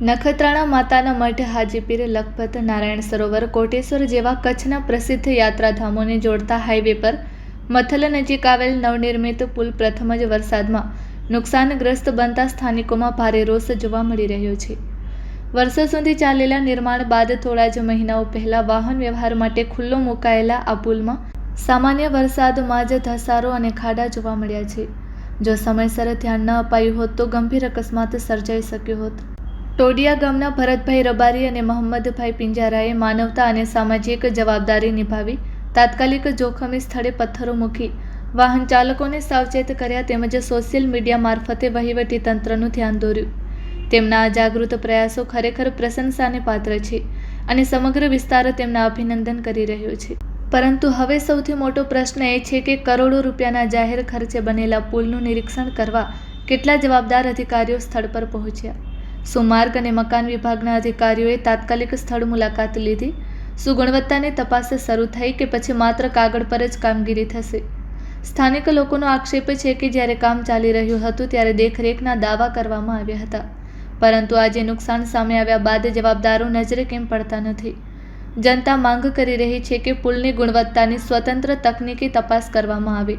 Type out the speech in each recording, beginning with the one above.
નખત્રાણા માતાના મઢ, હાજીપીર, લખપત, નારાયણ સરોવર, કોટેશ્વર જેવા કચ્છના પ્રસિદ્ધ યાત્રાધામોને જોડતા હાઈવે પર મથલ નજીક આવેલ નવનિર્મિત પુલ પ્રથમ જ વરસાદમાં નુકસાનગ્રસ્ત બનતા સ્થાનિકોમાં ભારે રોષ જોવા મળી રહ્યો છે. વર્ષો સુધી ચાલેલા નિર્માણ બાદ થોડા જ મહિનાઓ પહેલા વાહન વ્યવહાર માટે ખુલ્લો મુકાયેલા આ પુલમાં સામાન્ય વરસાદમાં જ ધસારો અને ખાડા જોવા મળ્યા છે. જો સમયસર ધ્યાન ન અપાયું હોત તો ગંભીર અકસ્માત સર્જાઈ શક્યો હોત. ટોડિયા ગામના ભરતભાઈ રબારી અને મોહમ્મદભાઈ પિંજારાએ માનવતા અને સામાજિક જવાબદારી નિભાવી તાત્કાલિક જોખમી સ્થળે પથ્થરો મૂકી વાહન ચાલકોને સાવચેત કર્યા તેમજ સોશિયલ મીડિયા મારફતે વહીવટી તંત્રનું ધ્યાન દોર્યું. તેમના આ જાગૃત પ્રયાસો ખરેખર પ્રશંસાને પાત્ર છે અને સમગ્ર વિસ્તાર તેમના અભિનંદન કરી રહ્યો છે. પરંતુ હવે સૌથી મોટો પ્રશ્ન એ છે કે કરોડો રૂપિયાના જાહેર ખર્ચે બનેલા પુલનું નિરીક્ષણ કરવા કેટલા જવાબદાર અધિકારીઓ સ્થળ પર પહોંચ્યા? શું માર્ગ અને મકાન વિભાગના અધિકારીઓએ તાત્કાલિક સ્થળ મુલાકાત લીધી? શું ગુણવત્તાની તપાસ શરૂ થઈ કે પછી માત્ર કાગળ પર જ કામગીરી થશે? સ્થાનિક લોકોનો આક્ષેપ છે કે જ્યારે કામ ચાલી રહ્યું હતું ત્યારે દેખરેખના દાવા કરવામાં આવ્યા હતા, પરંતુ આજે નુકસાન સામે આવ્યા બાદ જવાબદારો નજરે કેમ પડતા નથી? જનતા માંગ કરી રહી છે કે પુલની ગુણવત્તાની સ્વતંત્ર તકનીકી તપાસ કરવામાં આવે,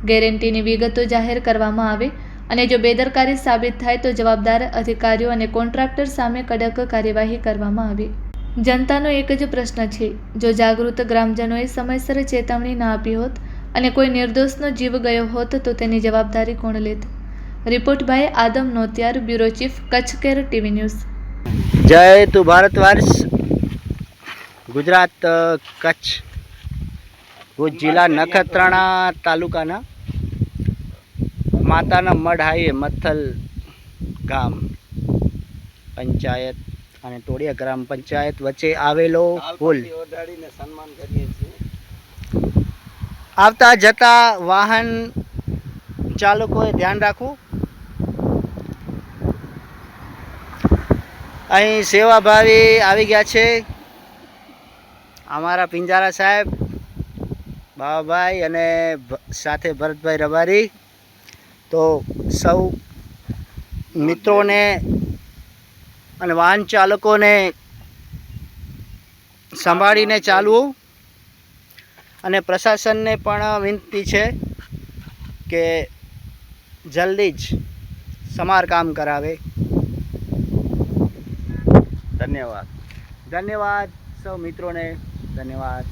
ગેરંટીની વિગતો જાહેર કરવામાં આવે અને જો બેદરકારી સાબિત થાય તો જવાબદાર અધિકારીઓ અને કોન્ટ્રાક્ટર સામે કડક કાર્યવાહી કરવામાં આવે. જનતાનો એક જ પ્રશ્ન છે, જો જાગૃત ગ્રામજનોએ સમયસર ચેતવણી ન આપી હોત અને કોઈ નિર્દોષનો જીવ ગયો હોત તો તેની જવાબદારી કોણ લેત? Report by Adam Notiyar, bureau chief, Kutch Care TV news. જય તું ભારત વર્ષ. ગુજરાત, કચ્છ, ભુજ જિલ્લા નખત્રાણા તાલુકાના માતાના મઢ હાઈવે મથલ ગામ પંચાયત અને ટોડિયા ગ્રામ પંચાયત વચ્ચે આવેલો પુલ. આવતા જતા વાહન ચાલકોએ ધ્યાન રાખવું. અહીં સેવાભાવી આવી ગયા છે અમારા પિંજારા સાહેબ, બાબાભાઈ અને સાથે ભરતભાઈ રબારી. તો સૌ મિત્રોને અને વાહન ચાલકોને સંભાળીને ચાલવું અને પ્રશાસનને પણ વિનંતી છે કે જલ્દી જ સમારકામ કરાવે. ધન્યવાદ. ધન્યવાદ સૌ મિત્રોને. ધન્યવાદ.